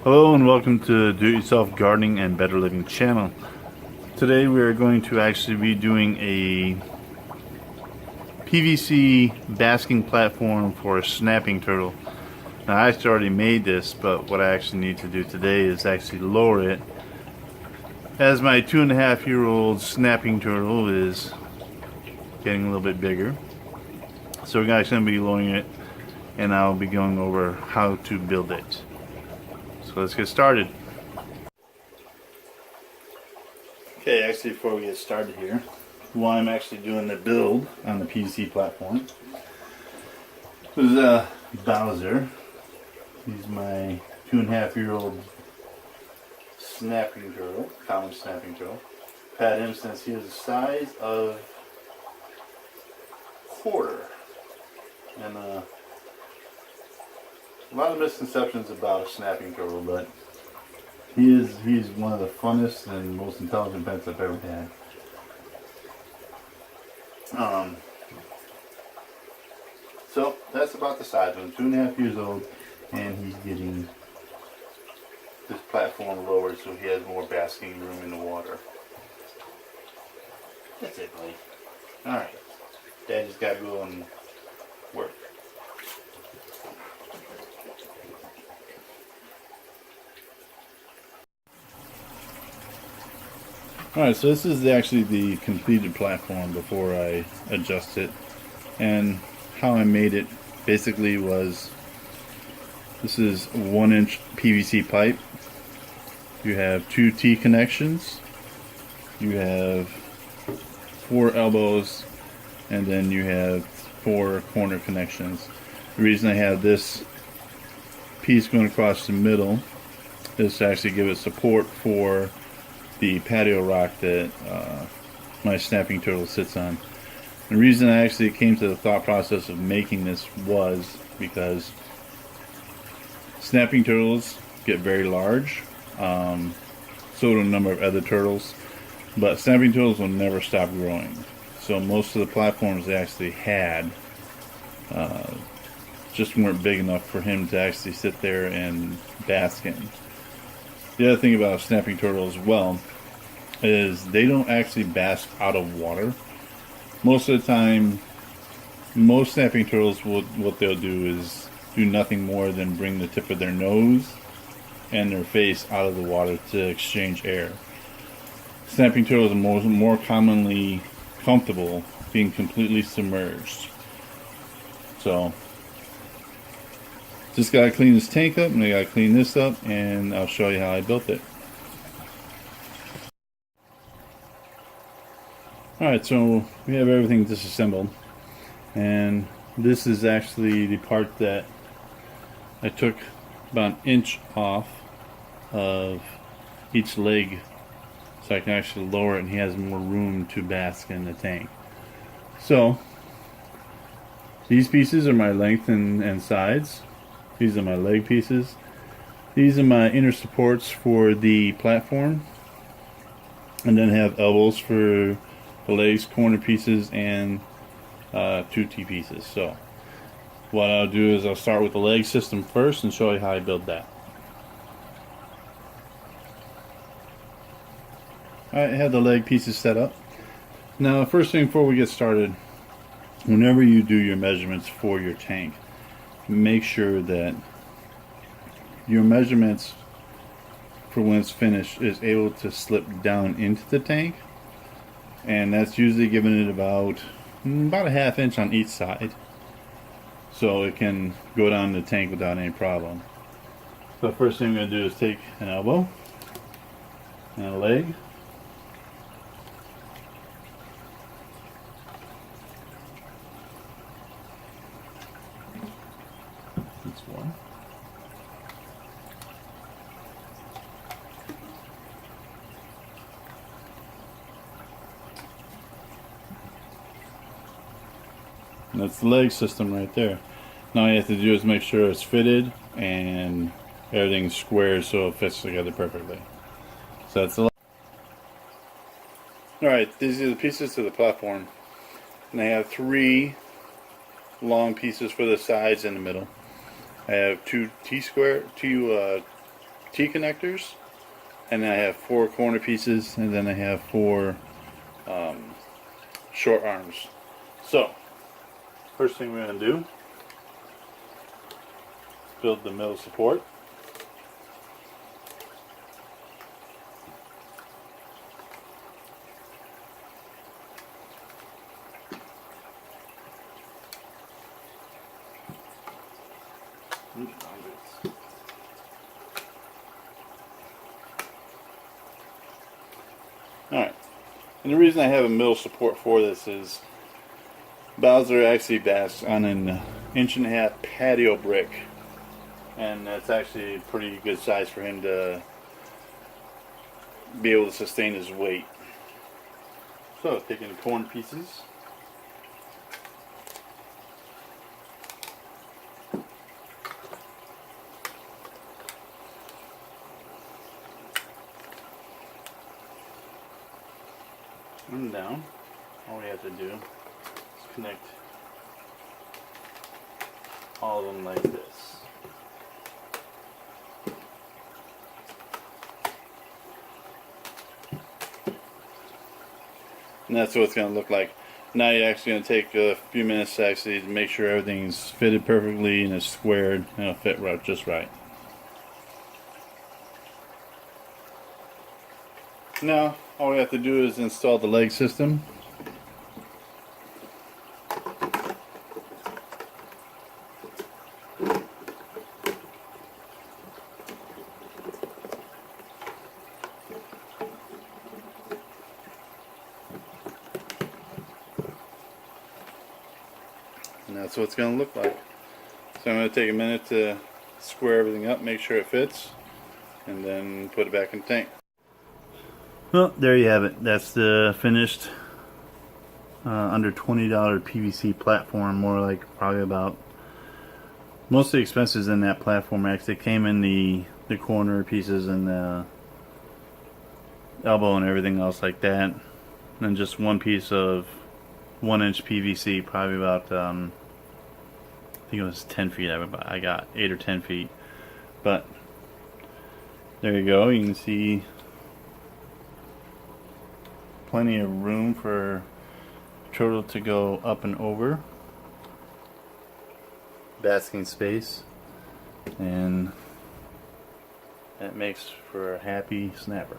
Hello and welcome to Do-It-Yourself Gardening and Better Living channel. Today we are going to actually be doing a PVC basking platform for a snapping turtle. Now I actually already made this, but what I actually need to do today is actually lower it, as my 2.5-year-old snapping turtle is getting a little bit bigger. So we're actually going to be lowering it, and I'll be going over how to build it. So let's get started. Okay, actually before we get started here, while I'm actually doing the build on the PVC platform, this is Bowser. He's my 2.5-year-old snapping turtle, common snapping turtle. I've had him since he was the size of a quarter. And a lot of misconceptions about a snapping turtle, but he's one of the funnest and most intelligent pets I've ever had. So that's about the size of him, 2.5 years old, and he's getting this platform lowered so he has more basking room in the water. That's it, buddy. Alright, Daddy's got to go and work. Alright, so this is actually the completed platform before I adjust it. And how I made it basically was, this is 1-inch PVC pipe. You have 2 T connections. You have 4 elbows, and then you have 4 corner connections. The reason I have this piece going across the middle is to actually give it support for the patio rock that my snapping turtle sits on. The reason I actually came to the thought process of making this was because snapping turtles get very large, so do a number of other turtles, but snapping turtles will never stop growing. So most of the platforms they actually had just weren't big enough for him to actually sit there and bask in. The other thing about a snapping turtle as well is they don't actually bask out of water. Most of the time, most snapping turtles, what they'll do is do nothing more than bring the tip of their nose and their face out of the water to exchange air. Snapping turtles are more commonly comfortable being completely submerged. So just gotta clean this tank up, and I gotta clean this up, and I'll show you how I built it. Alright, so we have everything disassembled, and this is actually the part that I took about 1 inch off of each leg so I can actually lower it and he has more room to bask in the tank. So these pieces are my length and sides. These are my leg pieces. These are my inner supports for the platform, and then have elbows for the legs, corner pieces, and 2 T pieces. So what I'll do is I'll start with the leg system first and show you how I build that. Alright, I have the leg pieces set up. Now, first thing before we get started, whenever you do your measurements for your tank, make sure that your measurements for when it's finished is able to slip down into the tank, and that's usually giving it about a 1/2 inch on each side, so it can go down the tank without any problem. So the first thing I'm going to do is take an elbow and a leg, that's one, and that's the leg system right there. Now all you have to do is make sure it's fitted and everything's square so it fits together perfectly. So that's the Alright, these are the pieces to the platform. And I have 3 long pieces for the sides and the middle. I have two T-connectors, and then I have 4 corner pieces, and then I have 4 short arms. So, first thing we're going to do, build the middle support. Alright, and the reason I have a middle support for this is Bowser actually basks on an 1.5-inch patio brick, and that's actually a pretty good size for him to be able to sustain his weight. So, taking the corner pieces, and down. All we have to do is connect all of them like this. And that's what it's going to look like. Now you're actually going to take a few minutes to actually make sure everything's fitted perfectly and is squared and it'll fit right, just right. Now all we have to do is install the leg system. And that's what it's going to look like. So I'm going to take a minute to square everything up, make sure it fits, and then put it back in the tank. Well, there you have it. That's the finished under $20 PVC platform. More like probably about, most of the expenses in that platform actually came in the corner pieces and the elbow and everything else like that. And just one piece of 1-inch PVC, probably about I think it was 10 feet. I got 8 or 10 feet. But there you go. You can see plenty of room for turtle to go up and over. Basking space, and that makes for a happy snapper.